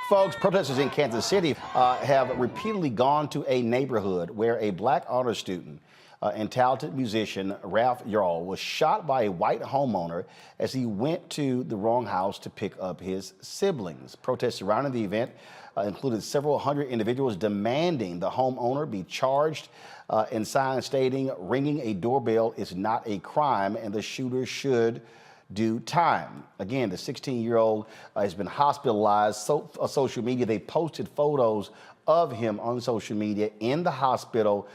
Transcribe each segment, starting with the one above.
Folks, protesters in Kansas City have repeatedly gone to a neighborhood where a black honor student and talented musician, Ralph Yarl, was shot by a white homeowner as he went to the wrong house to pick up his siblings. Protests surrounding the event included several hundred individuals demanding the homeowner be charged and signs stating ringing a doorbell is not a crime and the shooter should do time. Again, the 16-year-old has been hospitalized. Social media, they posted photos of him on social media in the hospital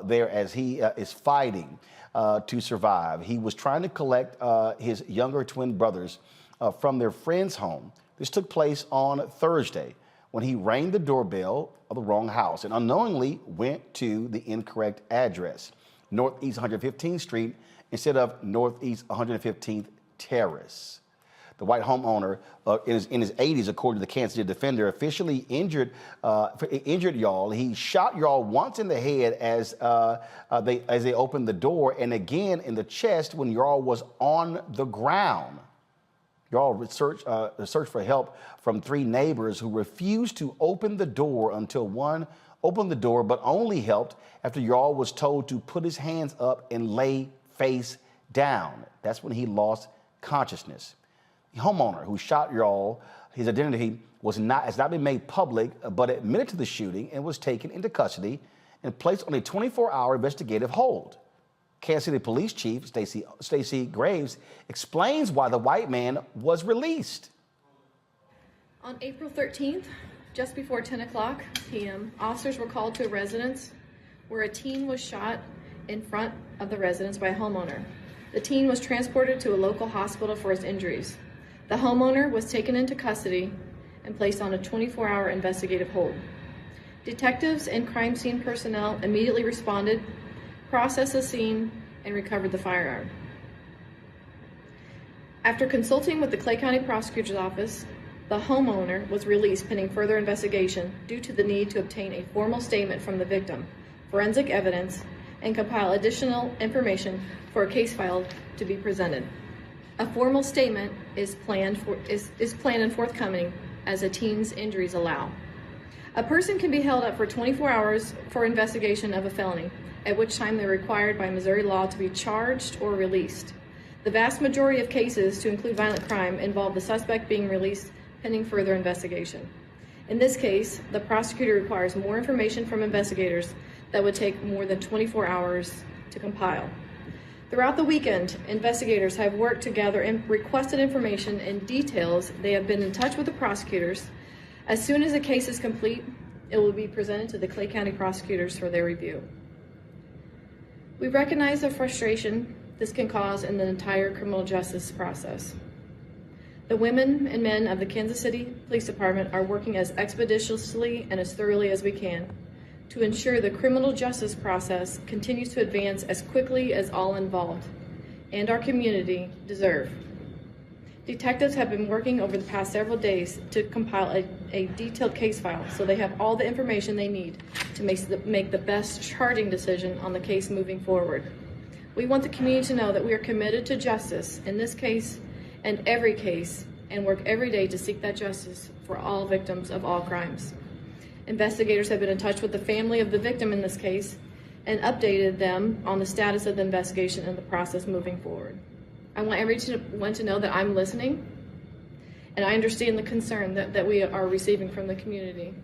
there as he is fighting to survive. He was trying to collect his younger twin brothers from their friend's home. This took place on Thursday when he rang the doorbell of the wrong house and unknowingly went to the incorrect address, Northeast 115th Street instead of Northeast 115th Terrace. The white homeowner is in his 80s, according to the Kansas City Defender, officially injured Yarl. He shot Yarl once in the head as they opened the door, and again in the chest when Yarl was on the ground. Yarl searched for help from three neighbors who refused to open the door until one opened the door, but only helped after Yarl was told to put his hands up and lay face down. That's when he lost consciousness. The homeowner who shot Yarl, his identity has not been made public, but admitted to the shooting and was taken into custody and placed on a 24-hour investigative hold. Kansas City Police Chief Stacey Graves explains why the white man was released. On April 13th, just before 10 o'clock p.m., officers were called to a residence where a teen was shot in front of the residence by a homeowner. The teen was transported to a local hospital for his injuries. The homeowner was taken into custody and placed on a 24-hour investigative hold. Detectives and crime scene personnel immediately responded, processed the scene, and recovered the firearm. After consulting with the Clay County Prosecutor's Office, the homeowner was released pending further investigation due to the need to obtain a formal statement from the victim, forensic evidence, and compile additional information for a case file to be presented. A formal statement is planned and forthcoming as a teen's injuries allow. A person can be held up for 24 hours for investigation of a felony, at which time they're required by Missouri law to be charged or released. The vast majority of cases, to include violent crime, involve the suspect being released pending further investigation. In this case, the prosecutor requires more information from investigators that would take more than 24 hours to compile. Throughout the weekend, investigators have worked to gather and requested information and details. They have been in touch with the prosecutors. As soon as the case is complete, it will be presented to the Clay County prosecutors for their review. We recognize the frustration this can cause in the entire criminal justice process. The women and men of the Kansas City Police Department are working as expeditiously and as thoroughly as we can to ensure the criminal justice process continues to advance as quickly as all involved and our community deserve. Detectives have been working over the past several days to compile a detailed case file so they have all the information they need to make the best charging decision on the case moving forward. We want the community to know that we are committed to justice in this case and every case, and work every day to seek that justice for all victims of all crimes. Investigators have been in touch with the family of the victim in this case and updated them on the status of the investigation and the process moving forward. I want everyone to know that I'm listening and I understand the concern that we are receiving from the community.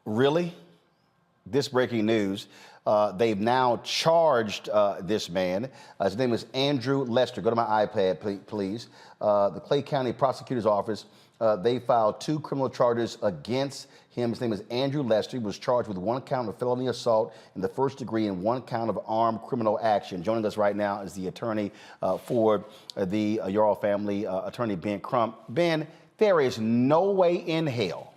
Really? This breaking news. They've now charged this man. His name is Andrew Lester. Go to my iPad, please. The Clay County Prosecutor's Office, they filed 2 criminal charges against him. His name is Andrew Lester. He was charged with 1 count of felony assault in the first degree and 1 count of armed criminal action. Joining us right now is the attorney for the Yarl family, attorney Ben Crump. Ben, there is no way in hell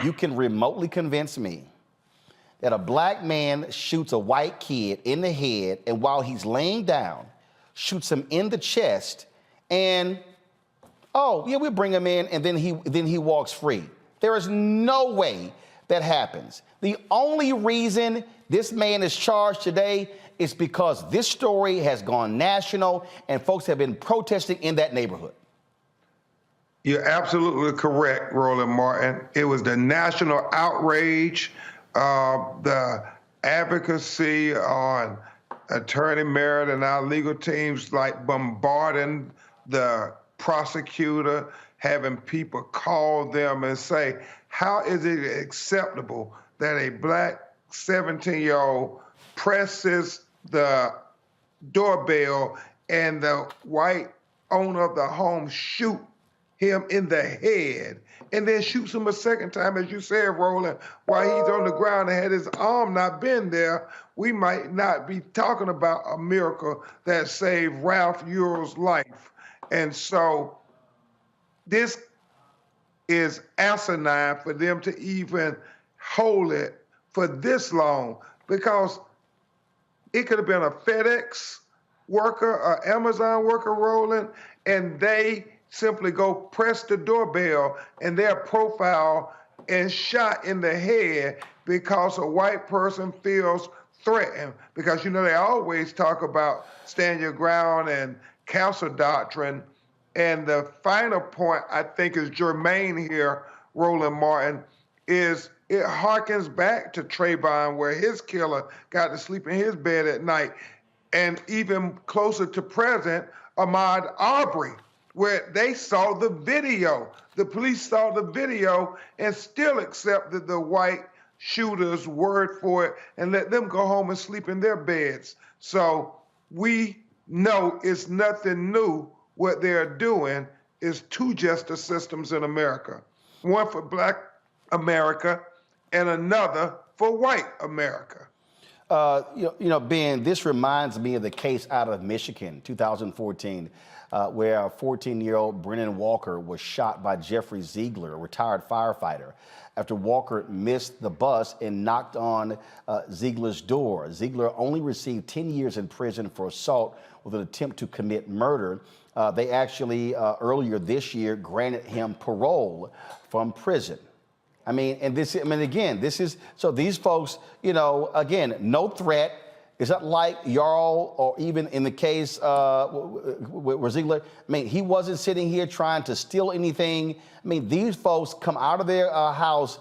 you can remotely convince me that a black man shoots a white kid in the head and while he's laying down, shoots him in the chest and, oh, yeah, we'll bring him in and then he walks free. There is no way that happens. The only reason this man is charged today is because this story has gone national and folks have been protesting in that neighborhood. You're absolutely correct, Roland Martin. It was the national outrage, the advocacy on Attorney Merritt and our legal teams like bombarding the prosecutor, having people call them and say, how is it acceptable that a black 17-year-old presses the doorbell and the white owner of the home shoot him in the head and then shoots him a second time, as you said, Roland, while he's on the ground and had his arm not been there, we might not be talking about a miracle that saved Ralph Yarl's life. And so this is asinine for them to even hold it for this long, because it could have been a FedEx worker, an Amazon worker, Roland, and they simply go press the doorbell and their profile and shot in the head because a white person feels threatened. Because, you know, they always talk about stand your ground and counsel doctrine. And the final point I think is germane here, Roland Martin, is it harkens back to Trayvon, where his killer got to sleep in his bed at night. And even closer to present, Ahmaud Arbery, where they saw the video. The police saw the video and still accepted the white shooter's word for it and let them go home and sleep in their beds. So we know it's nothing new. What they're doing is two justice systems in America, one for Black America and another for white America. Ben, this reminds me of the case out of Michigan, 2014, where a 14-year-old Brennan Walker was shot by Jeffrey Ziegler, a retired firefighter, after Walker missed the bus and knocked on Ziegler's door. Ziegler only received 10 years in prison for assault with an attempt to commit murder. They actually, earlier this year, granted him parole from prison. I mean, again, this is, so these folks, again, no threat. It's not like Yarl, or even in the case with Ziegler, he wasn't sitting here trying to steal anything. These folks come out of their house,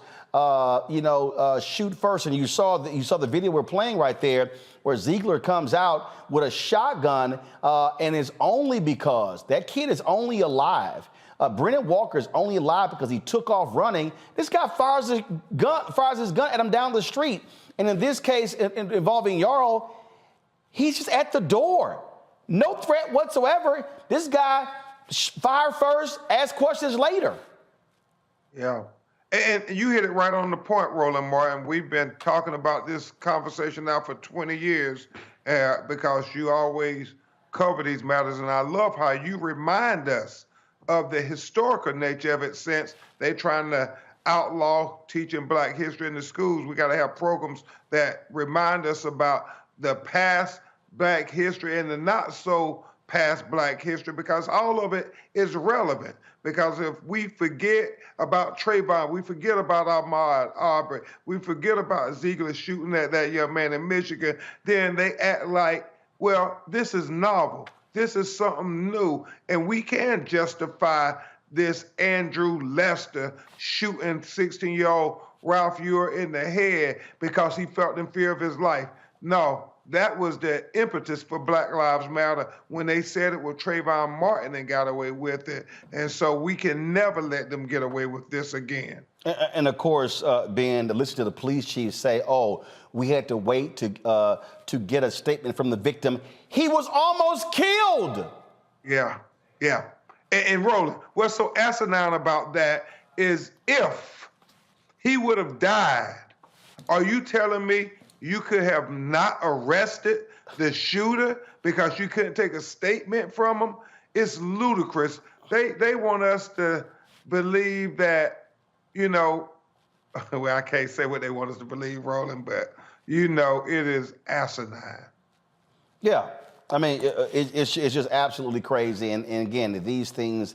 shoot first. And you saw the video we're playing right there, where Ziegler comes out with a shotgun, and it's only because that kid is only alive. Brennan Walker is only alive because he took off running. This guy fires his gun at him down the street. And in this case involving Yarl, he's just at the door. No threat whatsoever. This guy fire first, ask questions later. Yeah. And you hit it right on the point, Roland Martin. We've been talking about this conversation now for 20 years because you always cover these matters. And I love how you remind us of the historical nature of it, since they're trying to outlaw teaching Black history in the schools. We got to have programs that remind us about the past Black history and the not so past Black history, because all of it is relevant. Because if we forget about Trayvon, we forget about Ahmaud Arbery, we forget about Ziegler shooting at that young man in Michigan, then they act like, well, this is novel. This is something new, and we can justify this Andrew Lester shooting 16-year-old Ralph Yarl in the head because he felt in fear of his life. No, that was the impetus for Black Lives Matter when they said it with Trayvon Martin and got away with it. And so we can never let them get away with this again. And of course, Ben, to listen to the police chief say, oh, we had to wait to get a statement from the victim. He was almost killed. Yeah. And Roland, what's so asinine about that is if he would have died, are you telling me you could have not arrested the shooter because you couldn't take a statement from him? It's ludicrous. They want us to believe that, well, I can't say what they want us to believe, Roland, but it is asinine. Yeah. It's just absolutely crazy. And again, these things,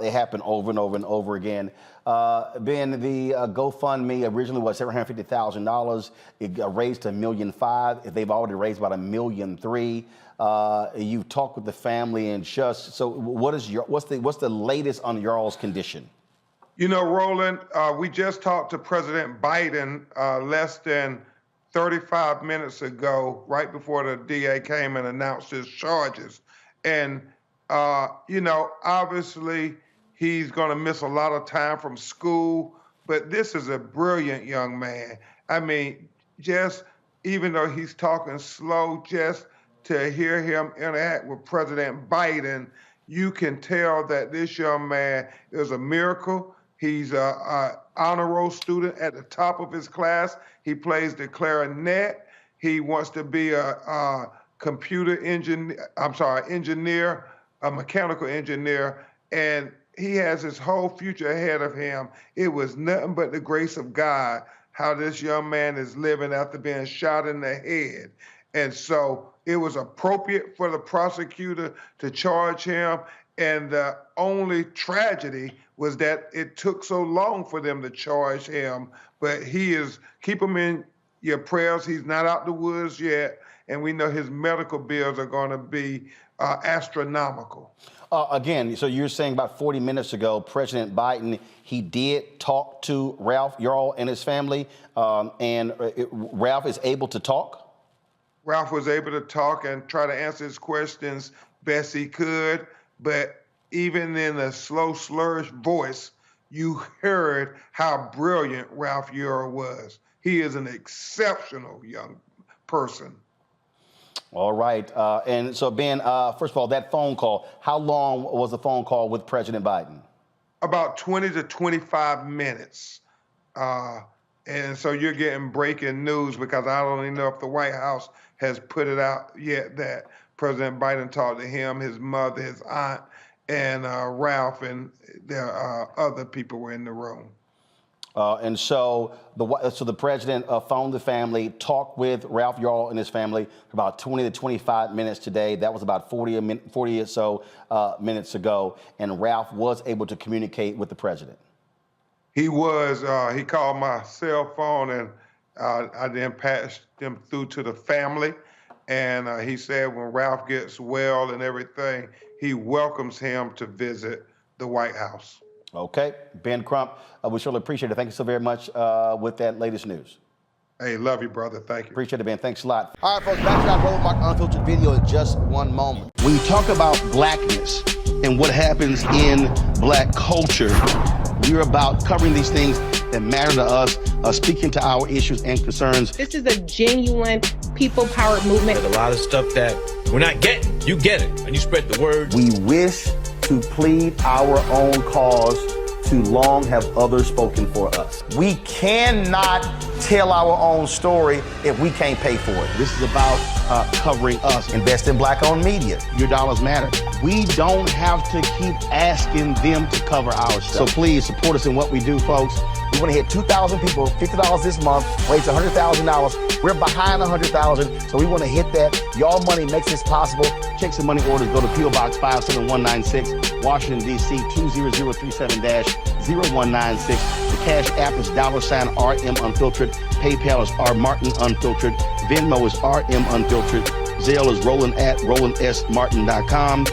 they happen over and over and over again. Ben, the GoFundMe originally was $750,000. It raised $1.5 million. They've already raised about $1.3 million. You've talked with the family and just, so what's the latest on Yarl's condition? You know, Roland, we just talked to President Biden less than 35 minutes ago, right before the DA came and announced his charges. And, you know, obviously he's going to miss a lot of time from school, but this is a brilliant young man. I mean, just even though he's talking slow, just to hear him interact with President Biden, you can tell that this young man is a miracle. He's an honor roll student at the top of his class. He plays the clarinet. He wants to be a computer engineer, engineer, a mechanical engineer, and he has his whole future ahead of him. It was nothing but the grace of God how this young man is living after being shot in the head. And so it was appropriate for the prosecutor to charge him. And the only tragedy was that it took so long for them to charge him. But keep him in your prayers. He's not out the woods yet. And we know his medical bills are going to be astronomical. Again, so you're saying about 40 minutes ago, President Biden, he did talk to Ralph Yarl and his family, and Ralph is able to talk? Ralph was able to talk and try to answer his questions best he could, but even in a slow, slurred voice, you heard how brilliant Ralph Yarl was. He is an exceptional young person. All right. And so, Ben, first of all, that phone call, how long was the phone call with President Biden? About 20 to 25 minutes. And so you're getting breaking news because I don't even know if the White House has put it out yet that President Biden talked to him, his mother, his aunt, and Ralph, and there other people were in the room. And so the president phoned the family, talked with Ralph Yarl and his family for about 20 to 25 minutes today. That was about 40 or so minutes ago. And Ralph was able to communicate with the president. He was. He called my cell phone, and I then passed them through to the family. And he said when Ralph gets well and everything, he welcomes him to visit the White House. Okay. Ben Crump, we surely appreciate it. Thank you so very much with that latest news. Hey, love you, brother. Thank you. Appreciate it, Ben. Thanks a lot. All right, folks, back to our Roland Mark Unfiltered video in just one moment. When you talk about blackness and what happens in black culture, we're about covering these things that matter to us, speaking to our issues and concerns. This is a genuine people-powered movement. There's a lot of stuff that we're not getting. You get it, and you spread the word. We wish to plead our own cause. Too long have others spoken for us. We cannot tell our own story if we can't pay for it. This is about covering us. Invest in black-owned media. Your dollars matter. We don't have to keep asking them to cover our stuff. So please support us in what we do, folks. We want to hit 2,000 people, $50 this month, raise $100,000. We're behind 100,000, so we want to hit that. Y'all money makes this possible. Check some money orders. Go to P.O. Box 57196, Washington, D.C. 20037-0196. The Cash App is $RM Unfiltered. PayPal is R Martin Unfiltered. Venmo is RM Unfiltered. Zelle is Roland at RolandSMartin.com.